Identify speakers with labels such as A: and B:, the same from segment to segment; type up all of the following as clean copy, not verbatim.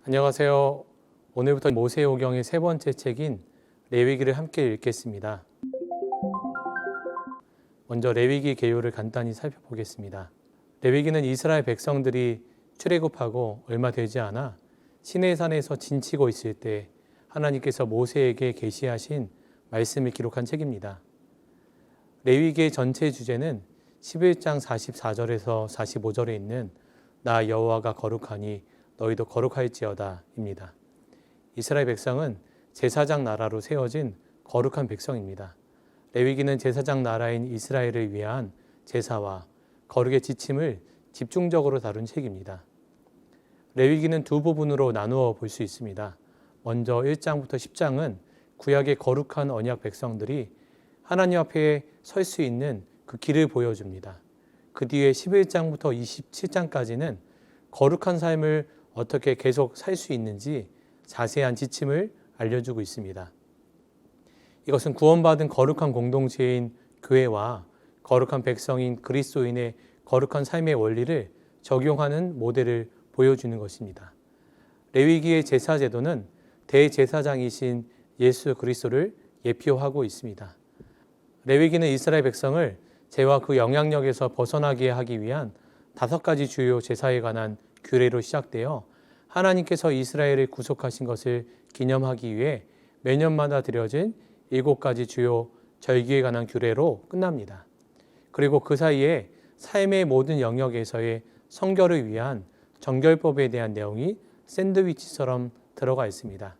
A: 안녕하세요. 오늘부터 모세오경의 세 번째 책인 레위기를 함께 읽겠습니다. 먼저 레위기 개요를 간단히 살펴보겠습니다. 레위기는 이스라엘 백성들이 출애굽하고 얼마 되지 않아 시내산에서 진치고 있을 때 하나님께서 모세에게 계시하신 말씀을 기록한 책입니다. 레위기의 전체 주제는 11장 44절에서 45절에 있는 나 여호와가 거룩하니 너희도 거룩할지어다 입니다. 이스라엘 백성은 제사장 나라로 세워진 거룩한 백성입니다. 레위기는 제사장 나라인 이스라엘을 위한 제사와 거룩의 지침을 집중적으로 다룬 책입니다. 레위기는 두 부분으로 나누어 볼 수 있습니다. 먼저 1장부터 10장은 구약의 거룩한 언약 백성들이 하나님 앞에 설 수 있는 그 길을 보여줍니다. 그 뒤에 11장부터 27장까지는 거룩한 삶을 어떻게 계속 살 수 있는지 자세한 지침을 알려주고 있습니다. 이것은 구원받은 거룩한 공동체인 교회와 거룩한 백성인 그리스도인의 거룩한 삶의 원리를 적용하는 모델을 보여주는 것입니다. 레위기의 제사 제도는 대제사장이신 예수 그리스도를 예표하고 있습니다. 레위기는 이스라엘 백성을 죄와 그 영향력에서 벗어나게 하기 위한 5가지 주요 제사에 관한 규례로 시작되어 하나님께서 이스라엘을 구속하신 것을 기념하기 위해 매년마다 드려진 7가지 주요 절기에 관한 규례로 끝납니다. 그리고 그 사이에 삶의 모든 영역에서의 성결을 위한 정결법에 대한 내용이 샌드위치처럼 들어가 있습니다.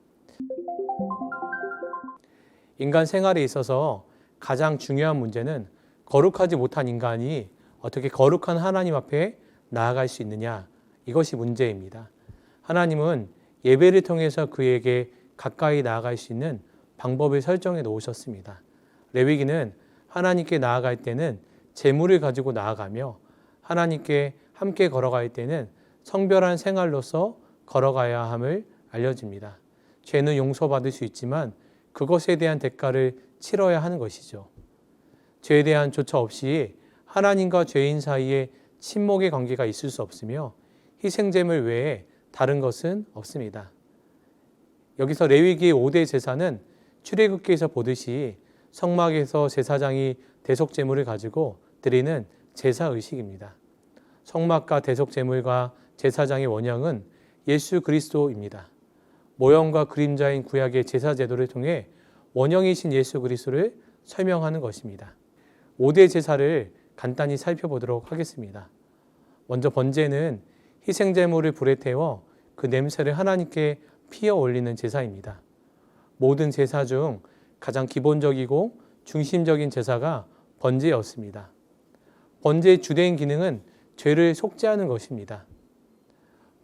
A: 인간 생활에 있어서 가장 중요한 문제는 거룩하지 못한 인간이 어떻게 거룩한 하나님 앞에 나아갈 수 있느냐, 이것이 문제입니다. 하나님은 예배를 통해서 그에게 가까이 나아갈 수 있는 방법을 설정해 놓으셨습니다. 레위기는 하나님께 나아갈 때는 제물을 가지고 나아가며 하나님께 함께 걸어갈 때는 성별한 생활로서 걸어가야 함을 알려줍니다. 죄는 용서받을 수 있지만 그것에 대한 대가를 치러야 하는 것이죠. 죄에 대한 조처 없이 하나님과 죄인 사이에 친목의 관계가 있을 수 없으며 희생제물 외에 다른 것은 없습니다. 여기서 레위기의 5대 제사는 출애굽기에서 보듯이 성막에서 제사장이 대속제물을 가지고 드리는 제사의식입니다. 성막과 대속제물과 제사장의 원형은 예수 그리스도입니다. 모형과 그림자인 구약의 제사제도를 통해 원형이신 예수 그리스도를 설명하는 것입니다. 5대 제사를 간단히 살펴보도록 하겠습니다. 먼저 번제는 희생제물을 불에 태워 그 냄새를 하나님께 피어 올리는 제사입니다. 모든 제사 중 가장 기본적이고 중심적인 제사가 번제였습니다. 번제의 주된 기능은 죄를 속죄하는 것입니다.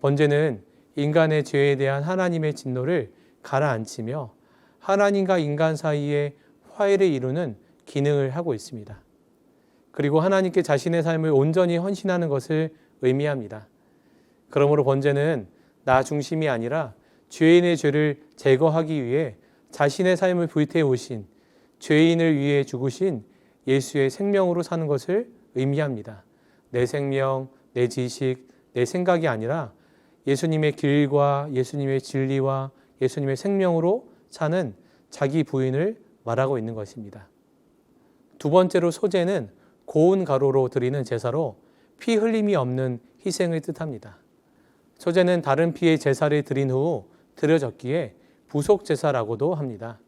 A: 번제는 인간의 죄에 대한 하나님의 진노를 가라앉히며 하나님과 인간 사이에 화해를 이루는 기능을 하고 있습니다. 그리고 하나님께 자신의 삶을 온전히 헌신하는 것을 의미합니다. 그러므로 번제는 나 중심이 아니라 죄인의 죄를 제거하기 위해 자신의 삶을 불태우신, 죄인을 위해 죽으신 예수의 생명으로 사는 것을 의미합니다. 내 생명, 내 지식, 내 생각이 아니라 예수님의 길과 예수님의 진리와 예수님의 생명으로 사는 자기 부인을 말하고 있는 것입니다. 두 번째로 소제는 고운 가루로 드리는 제사로 피 흘림이 없는 희생을 뜻합니다. 소제는 다른 피의 제사를 드린 후 드려졌기에 부속 제사라고도 합니다.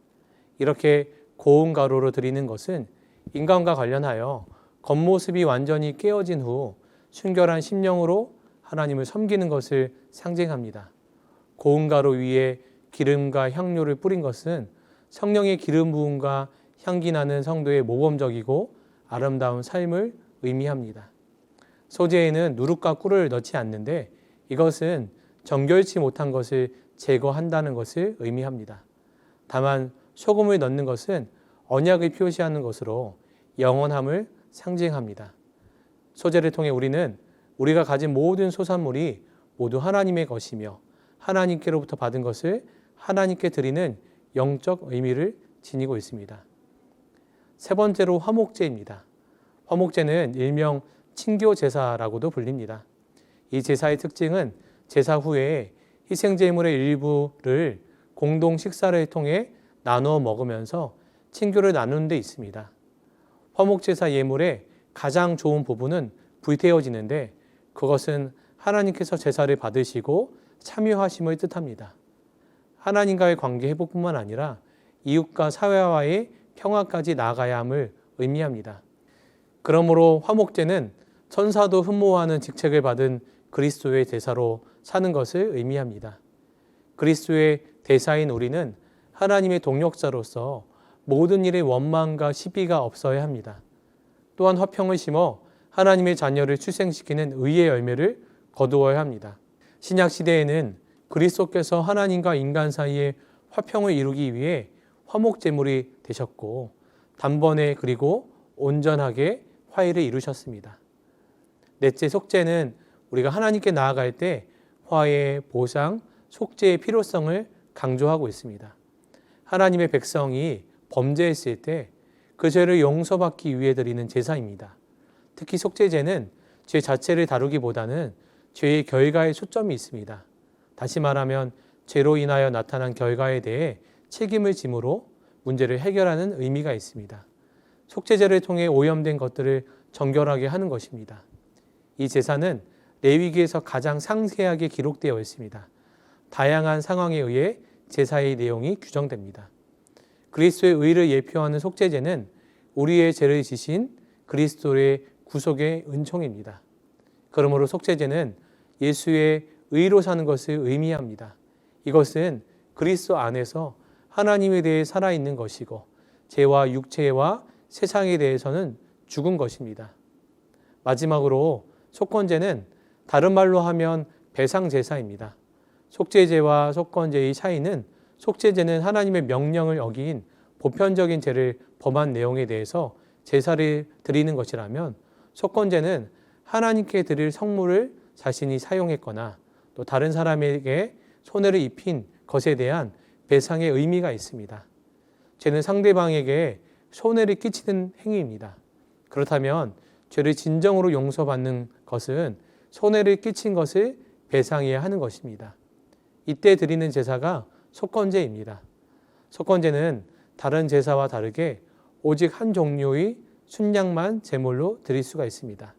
A: 이렇게 고운 가루로 드리는 것은 인간과 관련하여 겉모습이 완전히 깨어진 후 순결한 심령으로 하나님을 섬기는 것을 상징합니다. 고운 가루 위에 기름과 향료를 뿌린 것은 성령의 기름 부음과 향기 나는 성도의 모범적이고 아름다운 삶을 의미합니다. 소제에는 누룩과 꿀을 넣지 않는데 이것은 정결치 못한 것을 제거한다는 것을 의미합니다. 다만 소금을 넣는 것은 언약을 표시하는 것으로 영원함을 상징합니다. 소제를 통해 우리는 우리가 가진 모든 소산물이 모두 하나님의 것이며 하나님께로부터 받은 것을 하나님께 드리는 영적 의미를 지니고 있습니다. 세 번째로 화목제입니다. 화목제는 일명 친교제사라고도 불립니다. 이 제사의 특징은 제사 후에 희생제물의 일부를 공동 식사를 통해 나누어 먹으면서 친교를 나누는 데 있습니다. 화목제사 예물의 가장 좋은 부분은 불태워지는데 그것은 하나님께서 제사를 받으시고 참여하심을 뜻합니다. 하나님과의 관계 회복뿐만 아니라 이웃과 사회와의 평화까지 나아가야 함을 의미합니다. 그러므로 화목제는 천사도 흠모하는 직책을 받은 그리스도의 대사로 사는 것을 의미합니다. 그리스도의 대사인 우리는 하나님의 동역자로서 모든 일에 원망과 시비가 없어야 합니다. 또한 화평을 심어 하나님의 자녀를 출생시키는 의의 열매를 거두어야 합니다. 신약 시대에는 그리스도께서 하나님과 인간 사이에 화평을 이루기 위해 화목제물이 되셨고 단번에 그리고 온전하게 화해를 이루셨습니다. 넷째, 속죄는 우리가 하나님께 나아갈 때 화해, 보상, 속죄의 필요성을 강조하고 있습니다. 하나님의 백성이 범죄했을 때 그 죄를 용서받기 위해 드리는 제사입니다. 특히 속죄제는 죄 자체를 다루기보다는 죄의 결과에 초점이 있습니다. 다시 말하면 죄로 인하여 나타난 결과에 대해 책임을 짐으로 문제를 해결하는 의미가 있습니다. 속죄제를 통해 오염된 것들을 정결하게 하는 것입니다. 이 제사는 레위기에서 가장 상세하게 기록되어 있습니다. 다양한 상황에 의해 제사의 내용이 규정됩니다. 그리스도의 의를 예표하는 속죄제는 우리의 죄를 지신 그리스도의 구속의 은총입니다. 그러므로 속죄제는 예수의 의로 사는 것을 의미합니다. 이것은 그리스도 안에서 하나님에 대해 살아있는 것이고 죄와 육체와 세상에 대해서는 죽은 것입니다. 마지막으로 속건제는 다른 말로 하면 배상제사입니다. 속죄제와 속건제의 차이는 속죄제는 하나님의 명령을 어긴 보편적인 죄를 범한 내용에 대해서 제사를 드리는 것이라면 속건제는 하나님께 드릴 성물을 자신이 사용했거나 또 다른 사람에게 손해를 입힌 것에 대한 배상의 의미가 있습니다. 죄는 상대방에게 손해를 끼치는 행위입니다. 그렇다면 죄를 진정으로 용서받는 것은 손해를 끼친 것을 배상해야 하는 것입니다. 이때 드리는 제사가 속건제입니다. 속건제는 다른 제사와 다르게 오직 한 종류의 순양만 제물로 드릴 수가 있습니다.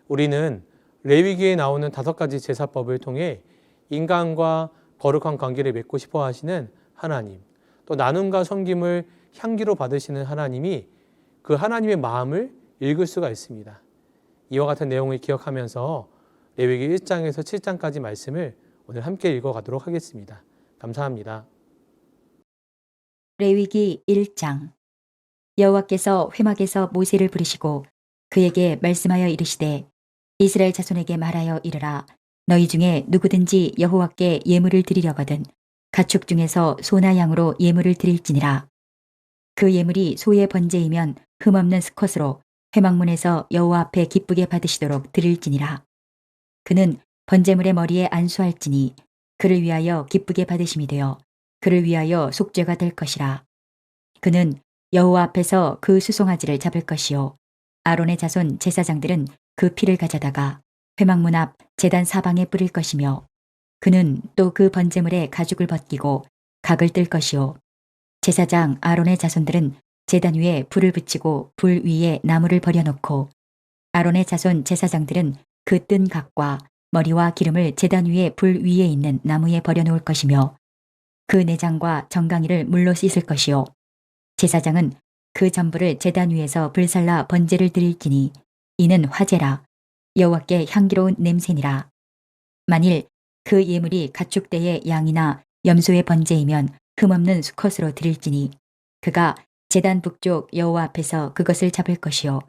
A: 우리는 레위기에 나오는 5가지 제사법을 통해 인간과 거룩한 관계를 맺고 싶어 하시는 하나님, 또 나눔과 섬김을 향기로 받으시는 하나님이 그 하나님의 마음을 읽을 수가 있습니다. 이와 같은 내용을 기억하면서 레위기 1장에서 7장까지 말씀을 오늘 함께 읽어가도록 하겠습니다. 감사합니다.
B: 레위기 1장. 여호와께서 회막에서 모세를 부르시고 그에게 말씀하여 이르시되 이스라엘 자손에게 말하여 이르라. 너희 중에 누구든지 여호와께 예물을 드리려거든 가축 중에서 소나 양으로 예물을 드릴지니라. 그 예물이 소의 번제이면 흠없는 수컷으로 회막문에서 여호와 앞에 기쁘게 받으시도록 드릴지니라. 그는 번제물의 머리에 안수할지니 그를 위하여 기쁘게 받으심이 되어 그를 위하여 속죄가 될 것이라. 그는 여호와 앞에서 그 수송아지를 잡을 것이요 아론의 자손 제사장들은 그 피를 가져다가 회막문 앞 제단 사방에 뿌릴 것이며 그는 또 그 번제물에 가죽을 벗기고 각을 뜰 것이요 제사장 아론의 자손들은 제단 위에 불을 붙이고 불 위에 나무를 버려놓고 아론의 자손 제사장들은 그 뜬 각과 머리와 기름을 제단 위에 불 위에 있는 나무에 버려놓을 것이며 그 내장과 정강이를 물로 씻을 것이요 제사장은 그 전부를 제단 위에서 불살라 번제를 드릴지니 이는 화제라. 여호와께 향기로운 냄새니라. 만일 그 예물이 가축대의 양이나 염소의 번제이면 흠없는 수컷으로 드릴지니 그가 제단 북쪽 여호와 앞에서 그것을 잡을 것이요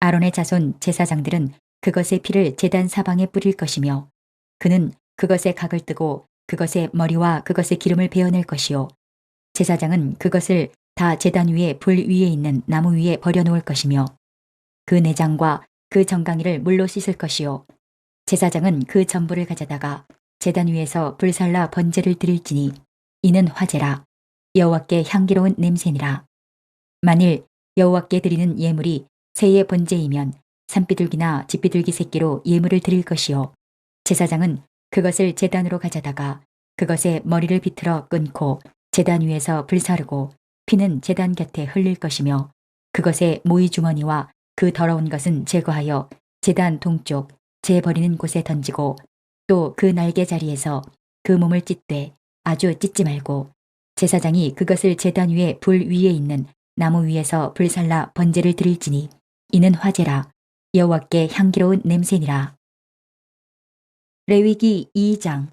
B: 아론의 자손 제사장들은 그것의 피를 제단 사방에 뿌릴 것이며 그는 그것의 각을 뜨고 그것의 머리와 그것의 기름을 베어낼 것이요 제사장은 그것을 다 제단 위에 불 위에 있는 나무 위에 버려놓을 것이며 그 내장과 그 정강이를 물로 씻을 것이요 제사장은 그 전부를 가져다가 제단 위에서 불살라 번제를 드릴지니 이는 화제라. 여호와께 향기로운 냄새니라. 만일 여호와께 드리는 예물이 새의 번제이면 산비둘기나 집비둘기 새끼로 예물을 드릴 것이요 제사장은 그것을 제단으로 가져다가 그것의 머리를 비틀어 끊고 제단 위에서 불사르고 피는 제단 곁에 흘릴 것이며 그것의 모이 주머니와 그 더러운 것은 제거하여 제단 동쪽 재 버리는 곳에 던지고 또 그 날개 자리에서 그 몸을 찢되 아주 찢지 말고 제사장이 그것을 제단 위에 불 위에 있는 나무 위에서 불살라 번제를 드릴지니 이는 화제라. 여호와께 향기로운 냄새니라. 레위기 2장.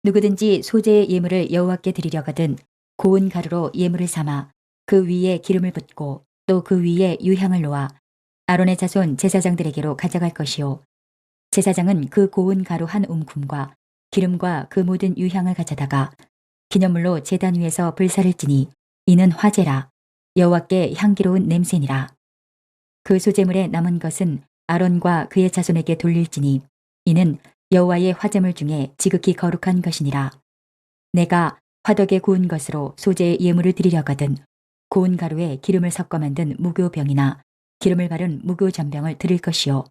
B: 누구든지 소제의 예물을 여호와께 드리려거든 고운 가루로 예물을 삼아 그 위에 기름을 붓고 또 그 위에 유향을 놓아 아론의 자손 제사장들에게로 가져갈 것이요 제사장은 그 고운 가루 한 움큼과 기름과 그 모든 유향을 가져다가 기념물로 제단 위에서 불사를지니 이는 화제라. 여호와께 향기로운 냄새니라. 그 소제물에 남은 것은 아론과 그의 자손에게 돌릴지니 이는 여호와의 화제물 중에 지극히 거룩한 것이니라. 내가 화덕에 구운 것으로 소제의 예물을 드리려거든 고운 가루에 기름을 섞어 만든 무교병이나 기름을 바른 무교전병을 드릴 것이요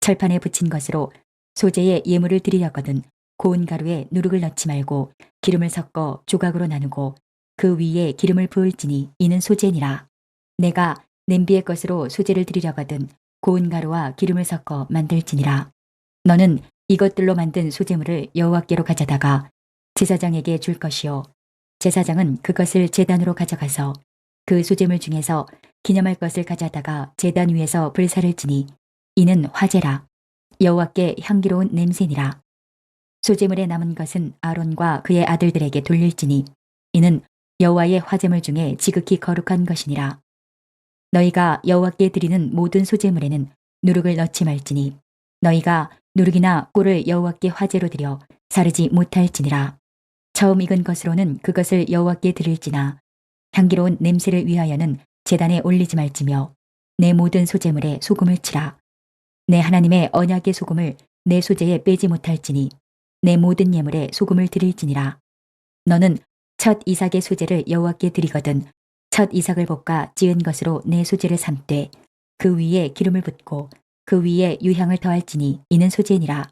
B: 철판에 붙인 것으로 소제의 예물을 드리려거든 고운 가루에 누룩을 넣지 말고 기름을 섞어 조각으로 나누고 그 위에 기름을 부을지니 이는 소제니라. 내가 냄비의 것으로 소제를 드리려거든 고운 가루와 기름을 섞어 만들지니라. 너는 이것들로 만든 소제물을 여호와께로 가져다가 제사장에게 줄 것이요 제사장은 그것을 제단으로 가져가서 그 소제물 중에서 기념할 것을 가져다가 제단 위에서 불사를지니 이는 화제라. 여호와께 향기로운 냄새니라. 소제물에 남은 것은 아론과 그의 아들들에게 돌릴지니 이는 여호와의 화제물 중에 지극히 거룩한 것이니라. 너희가 여호와께 드리는 모든 소제물에는 누룩을 넣지 말지니 너희가 누룩이나 꿀을 여호와께 화제로 드려 사르지 못할지니라. 처음 익은 것으로는 그것을 여호와께 드릴지나 향기로운 냄새를 위하여는 제단에 올리지 말지며 내 모든 소제물에 소금을 치라. 내 하나님의 언약의 소금을 내 소제에 빼지 못할지니 내 모든 예물에 소금을 드릴지니라. 너는 첫 이삭의 소제를 여호와께 드리거든 첫 이삭을 볶아 찌은 것으로 내 소제를 삼되 그 위에 기름을 붓고 그 위에 유향을 더할지니 이는 소제니라.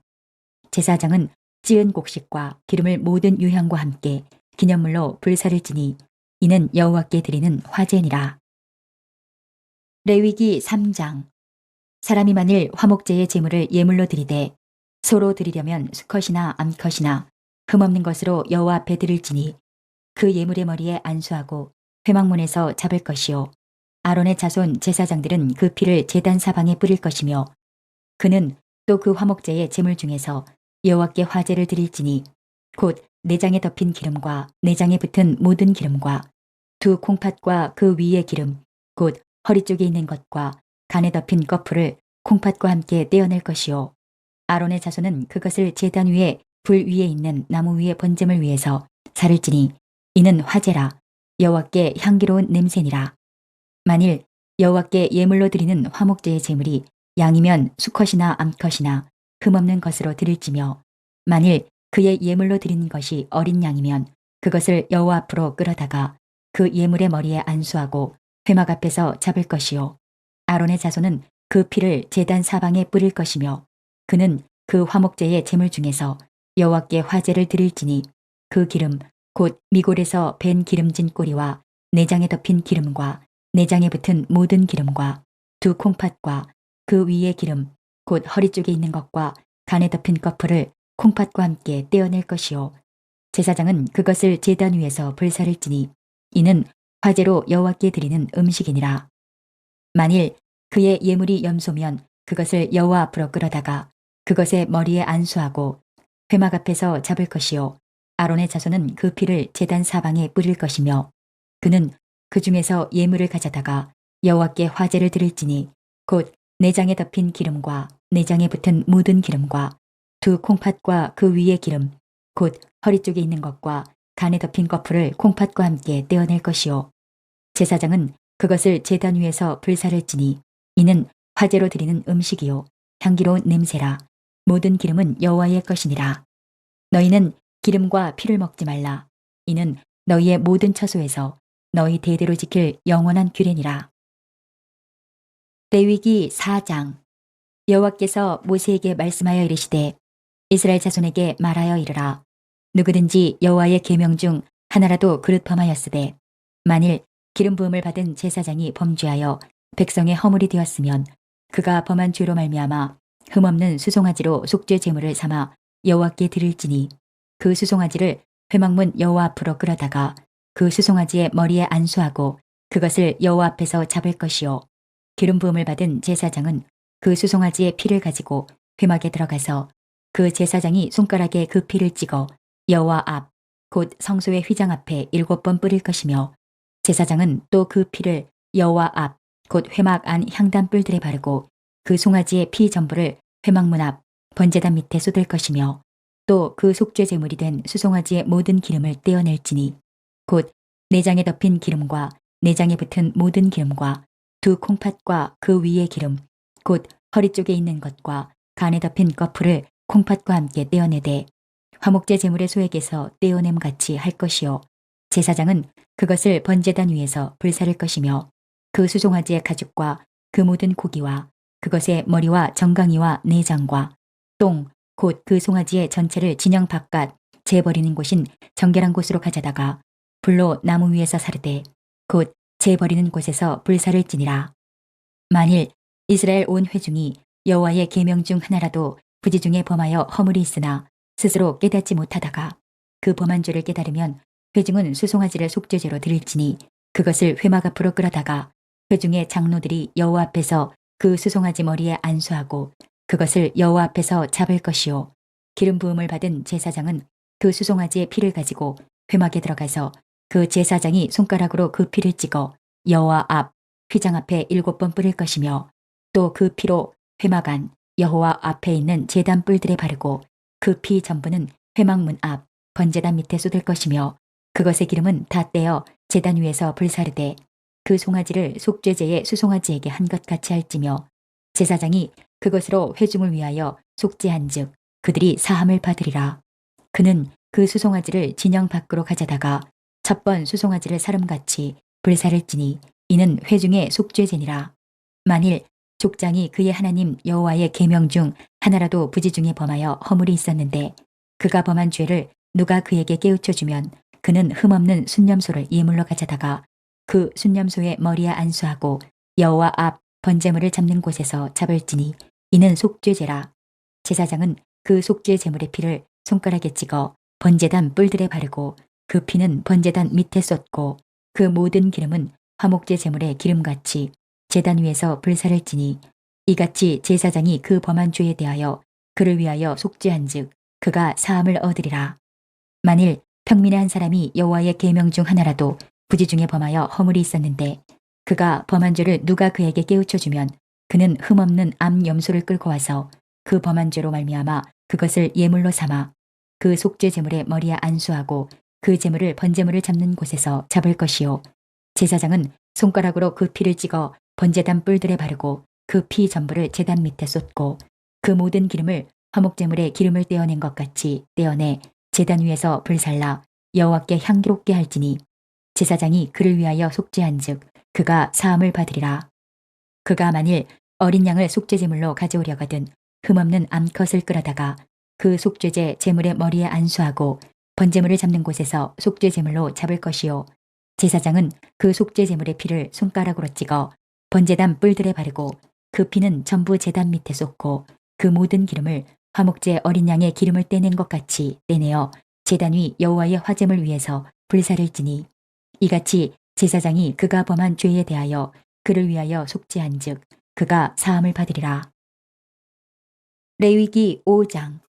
B: 제사장은 찌은 곡식과 기름을 모든 유향과 함께 기념물로 불사를지니 이는 여호와께 드리는 화제니라. 레위기 3장. 사람이 만일 화목제의 제물을 예물로 드리되 소로 드리려면 수컷이나 암컷이나 흠없는 것으로 여호와 앞에 드릴지니 그 예물의 머리에 안수하고 회막문에서 잡을 것이요 아론의 자손 제사장들은 그 피를 제단 사방에 뿌릴 것이며 그는 또 그 화목제의 제물 중에서 여호와께 화제를 드릴지니 곧 내장에 덮인 기름과 내장에 붙은 모든 기름과 두 콩팥과 그 위의 기름 곧 허리 쪽에 있는 것과 간에 덮인 거풀을 콩팥과 함께 떼어낼 것이요 아론의 자손은 그것을 제단 위에 불 위에 있는 나무 위에 번제물 위에서 사를지니 이는 화제라. 여호와께 향기로운 냄새니라. 만일 여호와께 예물로 드리는 화목제의 제물이 양이면 수컷이나 암컷이나 흠없는 것으로 드릴지며 만일 그의 예물로 드리는 것이 어린 양이면 그것을 여호와 앞으로 끌어다가 그 예물의 머리에 안수하고 회막 앞에서 잡을 것이요 아론의 자손은 그 피를 제단 사방에 뿌릴 것이며 그는 그 화목제의 제물 중에서 여호와께 화제를 드릴지니 그 기름 곧 미골에서 밴 기름진 꼬리와 내장에 덮인 기름과 내장에 붙은 모든 기름과 두 콩팥과 그 위의 기름 곧 허리 쪽에 있는 것과 간에 덮인 거풀을 콩팥과 함께 떼어낼 것이요 제사장은 그것을 제단 위에서 불사를지니 이는 화제로 여호와께 드리는 음식이니라. 만일 그의 예물이 염소면 그것을 여호와 앞으로 끌어다가 그것의 머리에 안수하고 회막 앞에서 잡을 것이요 아론의 자손은 그 피를 제단 사방에 뿌릴 것이며 그는 그 중에서 예물을 가져다가 여호와께 화제를 드릴지니 곧 내장에 덮인 기름과 내장에 붙은 모든 기름과 두 콩팥과 그 위의 기름 곧 허리 쪽에 있는 것과 간에 덮인 거풀을 콩팥과 함께 떼어낼 것이요 제사장은 그것을 제단 위에서 불사를지니 이는 화제로 드리는 음식이요 향기로운 냄새라. 모든 기름은 여호와의 것이니라. 너희는 기름과 피를 먹지 말라. 이는 너희의 모든 처소에서 너희 대대로 지킬 영원한 규례니라. 레위기 4장. 여호와께서 모세에게 말씀하여 이르시되 이스라엘 자손에게 말하여 이르라. 누구든지 여호와의 계명 중 하나라도 그릇 범하였으되 만일 기름 부음을 받은 제사장이 범죄하여 백성의 허물이 되었으면 그가 범한 죄로 말미암아 흠없는 수송아지로 속죄 제물을 삼아 여호와께 드릴지니 그 수송아지를 회막문 여호와 앞으로 끌어다가 그 수송아지의 머리에 안수하고 그것을 여호와 앞에서 잡을 것이요 기름 부음을 받은 제사장은 그 수송아지의 피를 가지고 회막에 들어가서 그 제사장이 손가락에 그 피를 찍어 여호와 앞 곧 성소의 휘장 앞에 7번 뿌릴 것이며 제사장은 또 그 피를 여호와 앞 곧 회막 안 향단 뿔들에 바르고 그 송아지의 피 전부를 회막문 앞 번제단 밑에 쏟을 것이며 또 그 속죄 제물이 된 수송아지의 모든 기름을 떼어낼지니 곧 내장에 덮인 기름과 내장에 붙은 모든 기름과 두 콩팥과 그 위의 기름 곧 허리 쪽에 있는 것과 간에 덮인 거풀을 콩팥과 함께 떼어내되 화목제 제물의 소액에서 떼어냄 같이 할 것이요 제사장은 그것을 번제단 위에서 불사를 것이며 그 수송아지의 가죽과 그 모든 고기와 그것의 머리와 정강이와 내장과 똥 곧 그 송아지의 전체를 진영 바깥 재버리는 곳인 정결한 곳으로 가져다가 불로 나무 위에서 사르되 곧 재버리는 곳에서 불사를 지니라. 만일 이스라엘 온 회중이 여호와의 계명 중 하나라도 부지 중에 범하여 허물이 있으나 스스로 깨닫지 못하다가 그 범한 죄를 깨달으면 회중은 수송아지를 속죄제로 드릴지니 그것을 회막 앞으로 끌어다가 회중의 장로들이 여호와 앞에서 그 수송아지 머리에 안수하고 그것을 여호와 앞에서 잡을 것이요 기름 부음을 받은 제사장은 그 수송아지의 피를 가지고 회막에 들어가서 그 제사장이 손가락으로 그 피를 찍어 여호와 앞 휘장 앞에 7번 뿌릴 것이며 또 그 피로 회막 안 여호와 앞에 있는 제단 뿔들에 바르고 그 피 전부는 회막문 앞 번제단 밑에 쏟을 것이며 그것의 기름은 다 떼어 제단 위에서 불사르되 그 송아지를 속죄제의 수송아지에게 한 것 같이 할지며 제사장이 그것으로 회중을 위하여 속죄한즉 그들이 사함을 받으리라. 그는 그 수송아지를 진영 밖으로 가져다가 첫 번 수송아지를 사름같이 불사를지니 이는 회중의 속죄제니라. 만일 족장이 그의 하나님 여호와의 계명 중 하나라도 부지 중에 범하여 허물이 있었는데 그가 범한 죄를 누가 그에게 깨우쳐 주면 그는 흠없는 순념소를 예물로 가져다가 그 순념소의 머리에 안수하고 여호와 앞 번제물을 잡는 곳에서 잡을지니 이는 속죄제라. 제사장은 그 속죄 제물의 피를 손가락에 찍어 번제단 뿔들에 바르고 그 피는 번제단 밑에 쏟고 그 모든 기름은 화목제 제물의 기름같이 제단 위에서 불사를 지니 이같이 제사장이 그 범한 죄에 대하여 그를 위하여 속죄한즉 그가 사함을 얻으리라. 만일 평민의 한 사람이 여호와의 계명 중 하나라도 부지 중에 범하여 허물이 있었는데 그가 범한 죄를 누가 그에게 깨우쳐 주면 그는 흠없는 암 염소를 끌고 와서 그 범한 죄로 말미암아 그것을 예물로 삼아 그 속죄 제물의 머리에 안수하고 그 제물을 번제물을 잡는 곳에서 잡을 것이요 제사장은 손가락으로 그 피를 찍어 번제단 뿔들에 바르고 그 피 전부를 제단 밑에 쏟고 그 모든 기름을 화목제물의 기름을 떼어낸 것 같이 떼어내 제단 위에서 불살라 여호와께 향기롭게 할지니 제사장이 그를 위하여 속죄한즉 그가 사함을 받으리라. 그가 만일 어린 양을 속죄제물로 가져오려거든 흠없는 암컷을 끌어다가 그 속죄제 제물의 머리에 안수하고 번제물을 잡는 곳에서 속죄제물로 잡을 것이요 제사장은 그 속죄제물의 피를 손가락으로 찍어 번제단 뿔들에 바르고 그 피는 전부 제단 밑에 쏟고 그 모든 기름을 화목제 어린 양의 기름을 떼낸 것 같이 떼내어 제단 위 여호와의 화제물 위에서 불사를 지니 이같이 제사장이 그가 범한 죄에 대하여 그를 위하여 속죄한즉 그가 사함을 받으리라. 레위기 5장.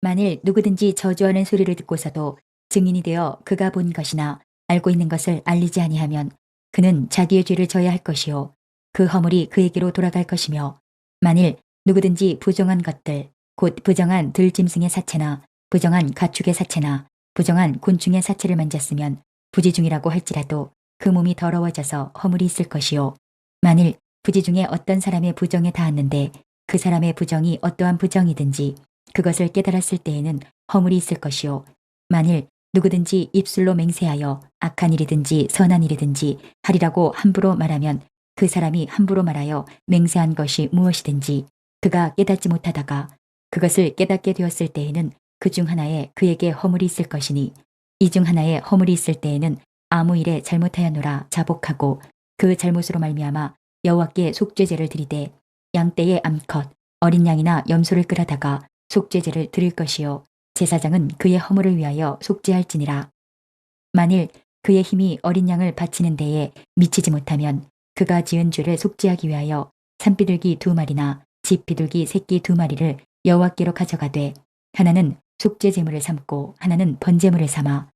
B: 만일 누구든지 저주하는 소리를 듣고서도 증인이 되어 그가 본 것이나 알고 있는 것을 알리지 아니하면 그는 자기의 죄를 져야 할 것이요 그 허물이 그에게로 돌아갈 것이며 만일 누구든지 부정한 것들 곧 부정한 들짐승의 사체나 부정한 가축의 사체나 부정한 곤충의 사체를 만졌으면 부지 중이라고 할지라도 그 몸이 더러워져서 허물이 있을 것이요 만일 부지 중에 어떤 사람의 부정에 닿았는데 그 사람의 부정이 어떠한 부정이든지 그것을 깨달았을 때에는 허물이 있을 것이요 만일 누구든지 입술로 맹세하여 악한 일이든지 선한 일이든지 하리라고 함부로 말하면 그 사람이 함부로 말하여 맹세한 것이 무엇이든지 그가 깨닫지 못하다가 그것을 깨닫게 되었을 때에는 그 중 하나에 그에게 허물이 있을 것이니 이 중 하나에 허물이 있을 때에는 아무 일에 잘못하였노라 자복하고 그 잘못으로 말미암아 여호와께 속죄제를 드리되 양떼의 암컷 어린 양이나 염소를 끌어다가 속죄제를 드릴 것이요 제사장은 그의 허물을 위하여 속죄할지니라. 만일 그의 힘이 어린 양을 바치는 데에 미치지 못하면 그가 지은 죄를 속죄하기 위하여 산비둘기 2마리나 집비둘기 새끼 2마리를 여호와께로 가져가되 하나는 속죄제물을 삼고 하나는 번제물을 삼아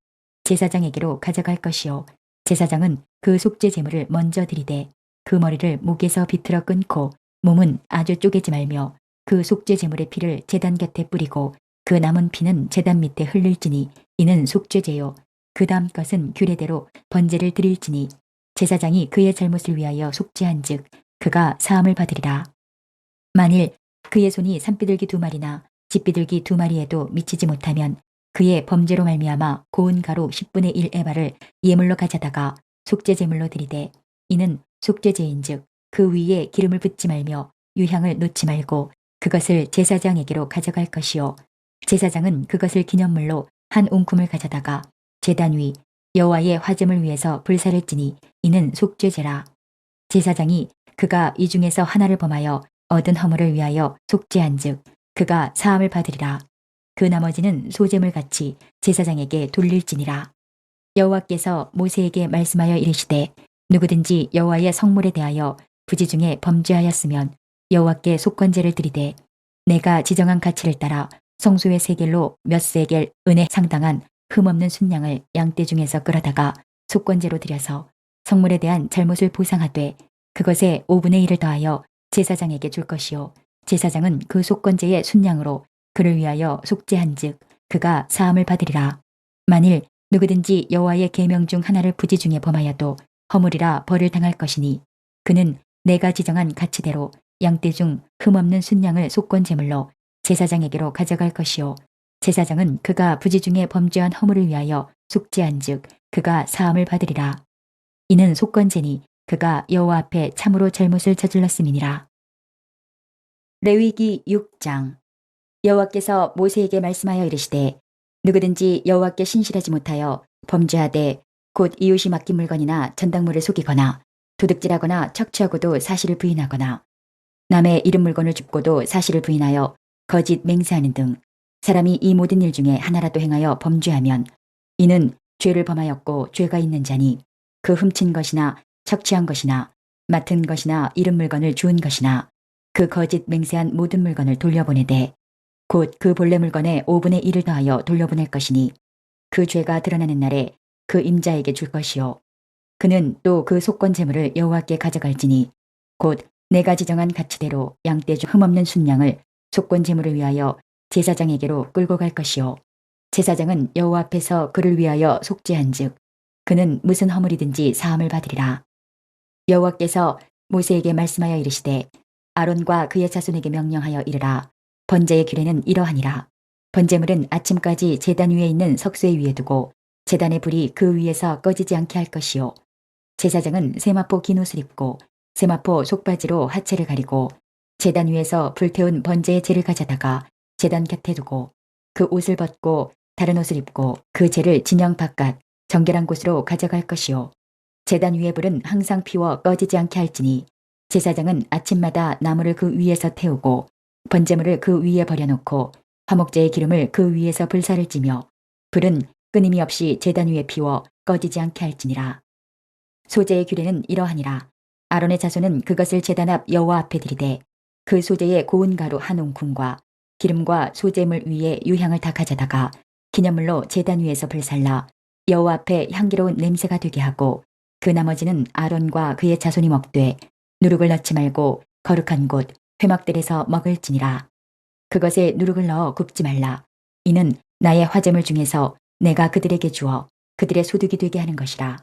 B: 제사장에게로 가져갈 것이요 제사장은 그 속죄제물을 먼저 드리되 그 머리를 목에서 비틀어 끊고 몸은 아주 쪼개지 말며 그 속죄제물의 피를 제단 곁에 뿌리고 그 남은 피는 제단 밑에 흘릴지니 이는 속죄제요 그 다음 것은 규례대로 번제를 드릴지니 제사장이 그의 잘못을 위하여 속죄한즉 그가 사함을 받으리라. 만일 그의 손이 산비둘기 2마리나 집비둘기 2마리에도 미치지 못하면 그의 범죄로 말미암아 고운 가루 10분의 1 에바를 예물로 가져다가 속죄제물로 드리되 이는 속죄제인즉 그 위에 기름을 붓지 말며 유향을 놓지 말고 그것을 제사장에게로 가져갈 것이요 제사장은 그것을 기념물로 한 웅큼을 가져다가 제단 위 여호와의 화제물 위에서 불사를 지니 이는 속죄제라. 제사장이 그가 이 중에서 하나를 범하여 얻은 허물을 위하여 속죄한즉 그가 사함을 받으리라. 그 나머지는 소제물 같이 제사장에게 돌릴지니라. 여호와께서 모세에게 말씀하여 이르시되 누구든지 여호와의 성물에 대하여 부지 중에 범죄하였으면 여호와께 속건제를 드리되 내가 지정한 가치를 따라 성소의 세겔로 몇 세겔 은에 상당한 흠없는 순양을 양떼 중에서 끌어다가 속건제로 드려서 성물에 대한 잘못을 보상하되 그것에 5분의 1을 더하여 제사장에게 줄 것이요 제사장은 그 속건제의 순양으로 그를 위하여 속죄한즉 그가 사함을 받으리라. 만일 누구든지 여호와의 계명 중 하나를 부지 중에 범하여도 허물이라 벌을 당할 것이니 그는 내가 지정한 가치대로 양떼 중 흠없는 순양을 속건제물로 제사장에게로 가져갈 것이요 제사장은 그가 부지 중에 범죄한 허물을 위하여 속죄한즉 그가 사함을 받으리라. 이는 속건제니 그가 여호와 앞에 참으로 잘못을 저질렀음이니라. 레위기 6장. 여호와께서 모세에게 말씀하여 이르시되 누구든지 여호와께 신실하지 못하여 범죄하되 곧 이웃이 맡긴 물건이나 전당물을 속이거나 도둑질하거나 척취하고도 사실을 부인하거나 남의 잃은 물건을 줍고도 사실을 부인하여 거짓 맹세하는 등 사람이 이 모든 일 중에 하나라도 행하여 범죄하면 이는 죄를 범하였고 죄가 있는 자니 그 훔친 것이나 척취한 것이나 맡은 것이나 잃은 물건을 주운 것이나 그 거짓 맹세한 모든 물건을 돌려보내되 곧 그 본래 물건의 5분의 1을 더하여 돌려보낼 것이니 그 죄가 드러나는 날에 그 임자에게 줄 것이요 그는 또 그 속건 제물을 여호와께 가져갈지니 곧 내가 지정한 가치대로 양떼 중 흠없는 순양을 속건 제물을 위하여 제사장에게로 끌고 갈 것이요 제사장은 여호와 앞에서 그를 위하여 속죄한즉 그는 무슨 허물이든지 사함을 받으리라. 여호와께서 모세에게 말씀하여 이르시되 아론과 그의 자손에게 명령하여 이르라. 번제의 규례는 이러하니라. 번제물은 아침까지 제단 위에 있는 석쇠 위에 두고 제단의 불이 그 위에서 꺼지지 않게 할 것이요 제사장은 세마포 긴 옷을 입고 세마포 속바지로 하체를 가리고 제단 위에서 불태운 번제의 재를 가져다가 제단 곁에 두고 그 옷을 벗고 다른 옷을 입고 그 재를 진영 바깥 정결한 곳으로 가져갈 것이요 제단 위의 불은 항상 피워 꺼지지 않게 할지니 제사장은 아침마다 나무를 그 위에서 태우고 번제물을 그 위에 버려놓고 화목제의 기름을 그 위에서 불사를 찌며 불은 끊임이 없이 제단 위에 피워 꺼지지 않게 할지니라. 소제의 규례는 이러하니라. 아론의 자손은 그것을 제단 앞 여호와 앞에 드리되 그 소제의 고운 가루 한 웅큼과 기름과 소제물 위에 유향을 다 가져다가 기념물로 제단 위에서 불살라 여호와 앞에 향기로운 냄새가 되게 하고 그 나머지는 아론과 그의 자손이 먹되 누룩을 넣지 말고 거룩한 곳 회막들에서 먹을지니라. 그것에 누룩을 넣어 굽지 말라. 이는 나의 화제물 중에서 내가 그들에게 주어 그들의 소득이 되게 하는 것이라.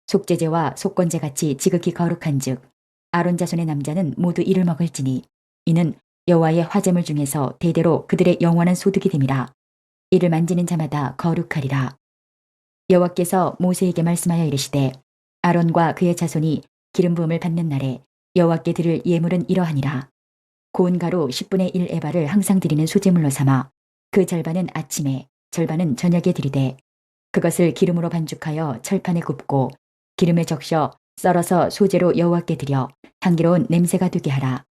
B: 속죄제와 속건제같이 지극히 거룩한즉 아론 자손의 남자는 모두 이를 먹을지니 이는 여호와의 화제물 중에서 대대로 그들의 영원한 소득이 됨이라. 이를 만지는 자마다 거룩하리라. 여호와께서 모세에게 말씀하여 이르시되 아론과 그의 자손이 기름 부음을 받는 날에 여호와께 드릴 예물은 이러하니라. 고운 가루 10분의 1 에바를 항상 드리는 소제물로 삼아 그 절반은 아침에 절반은 저녁에 드리되 그것을 기름으로 반죽하여 철판에 굽고 기름에 적셔 썰어서 소제로 여호와께 드려 향기로운 냄새가 되게 하라.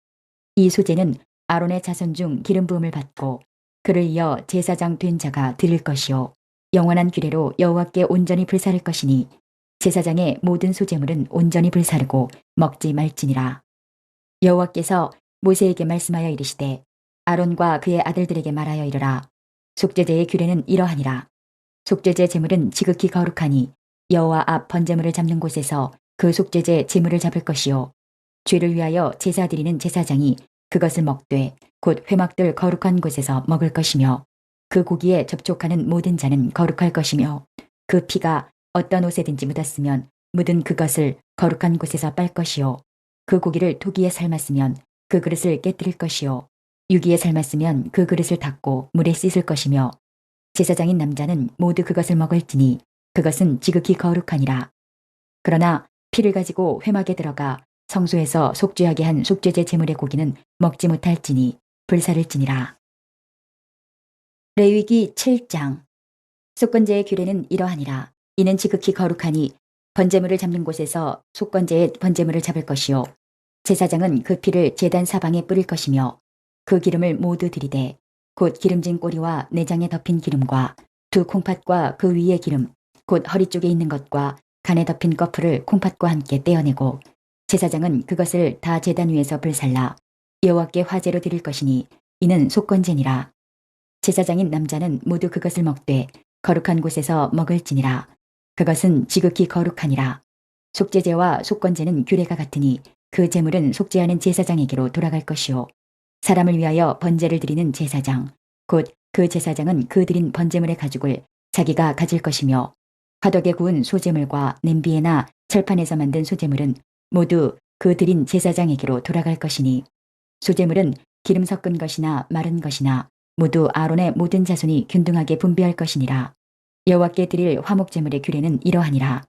B: 이 소제는 아론의 자손 중 기름 부음을 받고 그를 이어 제사장 된 자가 드릴 것이요 영원한 규례로 여호와께 온전히 불사를 것이니 제사장의 모든 소제물은 온전히 불사르고 먹지 말지니라. 여호와께서 모세에게 말씀하여 이르시되 아론과 그의 아들들에게 말하여 이르라. 속죄제의 규례는 이러하니라. 속죄제 제물은 지극히 거룩하니 여호와 앞 번제물을 잡는 곳에서 그 속죄제 제물을 잡을 것이요 죄를 위하여 제사 드리는 제사장이 그것을 먹되 곧 회막들 거룩한 곳에서 먹을 것이며 그 고기에 접촉하는 모든 자는 거룩할 것이며 그 피가 어떤 옷에든지 묻었으면 묻은 그것을 거룩한 곳에서 빨 것이요 그 고기를 토기에 삶았으면 그 그릇을 깨뜨릴 것이요 유기에 삶았으면 그 그릇을 닦고 물에 씻을 것이며 제사장인 남자는 모두 그것을 먹을지니 그것은 지극히 거룩하니라. 그러나 피를 가지고 회막에 들어가 성소에서 속죄하게 한 속죄제 제물의 고기는 먹지 못할지니 불사를지니라. 레위기 7장. 속건제의 규례는 이러하니라. 이는 지극히 거룩하니 번제물을 잡는 곳에서 속건제의 번제물을 잡을 것이요 제사장은 그 피를 제단 사방에 뿌릴 것이며 그 기름을 모두 들이되 곧 기름진 꼬리와 내장에 덮인 기름과 두 콩팥과 그 위의 기름 곧 허리 쪽에 있는 것과 간에 덮인 꺼풀을 콩팥과 함께 떼어내고 제사장은 그것을 다 제단 위에서 불살라 여호와께 화제로 드릴 것이니 이는 속건제니라. 제사장인 남자는 모두 그것을 먹되 거룩한 곳에서 먹을지니라. 그것은 지극히 거룩하니라. 속죄제와 속건제는 규례가 같으니 그 제물은 속죄하는 제사장에게로 돌아갈 것이요 사람을 위하여 번제를 드리는 제사장 곧 그 제사장은 그 드린 번제물의 가죽을 자기가 가질 것이며 화덕에 구운 소제물과 냄비에나 철판에서 만든 소제물은 모두 그 드린 제사장에게로 돌아갈 것이니 소제물은 기름 섞은 것이나 마른 것이나 모두 아론의 모든 자손이 균등하게 분배할 것이니라. 여호와께 드릴 화목제물의 규례는 이러하니라.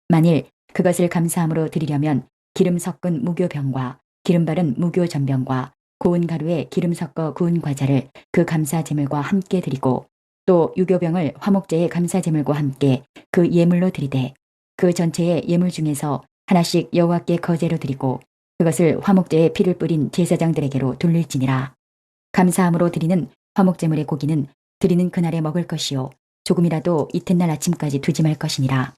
B: 만일 그것을 감사함으로 드리려면 기름 섞은 무교병과 기름 바른 무교전병과 고운 가루에 기름 섞어 구운 과자를 그 감사제물과 함께 드리고 또 유교병을 화목제의 감사제물과 함께 그 예물로 드리되 그 전체의 예물 중에서 하나씩 여호와께 거제로 드리고 그것을 화목제에 피를 뿌린 제사장들에게로 돌릴지니라. 감사함으로 드리는 화목제물의 고기는 드리는 그날에 먹을 것이요 조금이라도 이튿날 아침까지 두지 말 것이니라.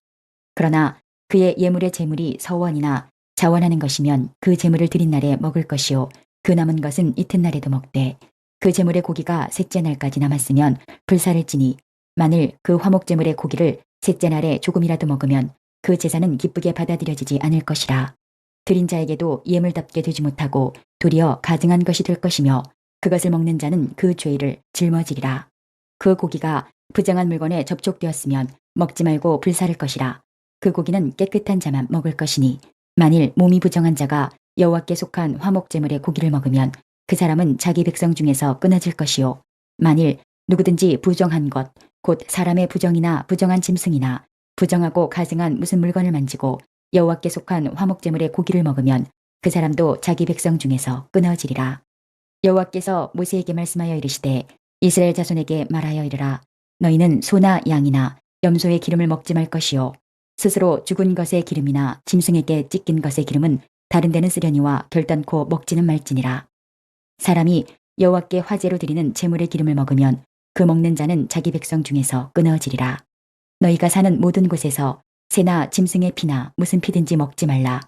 B: 그러나 그의 예물의 제물이 서원이나 자원하는 것이면 그 제물을 드린 날에 먹을 것이요 그 남은 것은 이튿날에도 먹되 그 제물의 고기가 셋째 날까지 남았으면 불사를지니 만일 그 화목제물의 고기를 셋째 날에 조금이라도 먹으면 그 제사는 기쁘게 받아들여지지 않을 것이라. 드린 자에게도 예물답게 되지 못하고 도리어 가증한 것이 될 것이며 그것을 먹는 자는 그 죄를 짊어지리라. 그 고기가 부정한 물건에 접촉되었으면 먹지 말고 불사를 것이라. 그 고기는 깨끗한 자만 먹을 것이니 만일 몸이 부정한 자가 여호와께 속한 화목제물의 고기를 먹으면 그 사람은 자기 백성 중에서 끊어질 것이요 만일 누구든지 부정한 것 곧 사람의 부정이나 부정한 짐승이나 부정하고 가증한 무슨 물건을 만지고 여호와께 속한 화목제물의 고기를 먹으면 그 사람도 자기 백성 중에서 끊어지리라. 여호와께서 모세에게 말씀하여 이르시되 이스라엘 자손에게 말하여 이르라. 너희는 소나 양이나 염소의 기름을 먹지 말 것이요 스스로 죽은 것의 기름이나 짐승에게 찢긴 것의 기름은 다른 데는 쓰려니와 결단코 먹지는 말지니라. 사람이 여호와께 화제로 드리는 제물의 기름을 먹으면 그 먹는 자는 자기 백성 중에서 끊어지리라. 너희가 사는 모든 곳에서 새나 짐승의 피나 무슨 피든지 먹지 말라.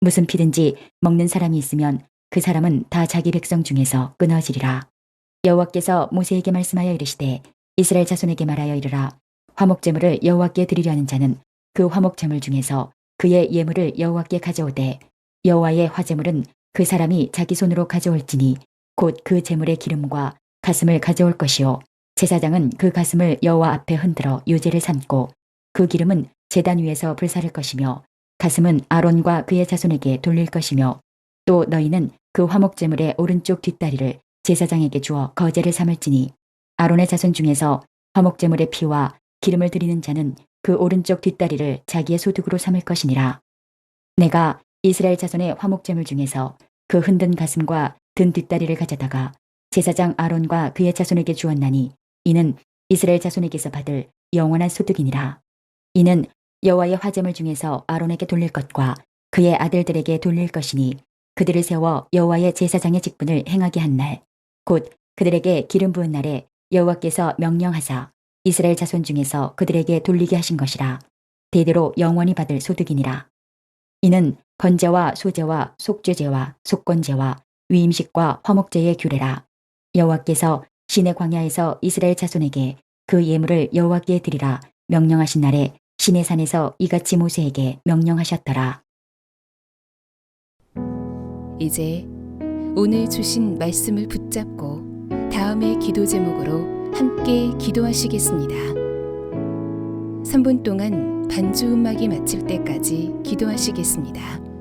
B: 무슨 피든지 먹는 사람이 있으면 그 사람은 다 자기 백성 중에서 끊어지리라. 여호와께서 모세에게 말씀하여 이르시되 이스라엘 자손에게 말하여 이르라. 화목제물을 여호와께 드리려는 자는 그 화목제물 중에서 그의 예물을 여호와께 가져오되 여호와의 화제물은 그 사람이 자기 손으로 가져올지니 곧 그 제물의 기름과 가슴을 가져올 것이요 제사장은 그 가슴을 여호와 앞에 흔들어 유제를 삼고 그 기름은 제단 위에서 불사를 것이며 가슴은 아론과 그의 자손에게 돌릴 것이며 또 너희는 그 화목제물의 오른쪽 뒷다리를 제사장에게 주어 거제를 삼을지니 아론의 자손 중에서 화목제물의 피와 기름을 드리는 자는 그 오른쪽 뒷다리를 자기의 소득으로 삼을 것이니라. 내가 이스라엘 자손의 화목제물 중에서 그 흔든 가슴과 든 뒷다리를 가져다가 제사장 아론과 그의 자손에게 주었나니 이는 이스라엘 자손에게서 받을 영원한 소득이니라. 이는 여호와의 화제물 중에서 아론에게 돌릴 것과 그의 아들들에게 돌릴 것이니 그들을 세워 여호와의 제사장의 직분을 행하게 한 날, 곧 그들에게 기름 부은 날에 여호와께서 명령하사 이스라엘 자손 중에서 그들에게 돌리게 하신 것이라. 대대로 영원히 받을 소득이니라. 이는 건제와 소제와 속죄제와 속건제와 위임식과 화목제의 규례라. 여호와께서 시내 광야에서 이스라엘 자손에게 그 예물을 여호와께 드리라 명령하신 날에 시내 산에서 이같이 모세에게 명령하셨더라.
C: 이제 오늘 주신 말씀을 붙잡고 다음의 기도 제목으로 함께 기도하시겠습니다. 3분 동안 반주 음악이 마칠 때까지 기도하시겠습니다.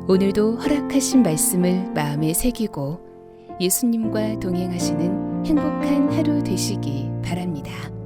C: 오늘도 허락하신 말씀을 마음에 새기고 예수님과 동행하시는 행복한 하루 되시기 바랍니다.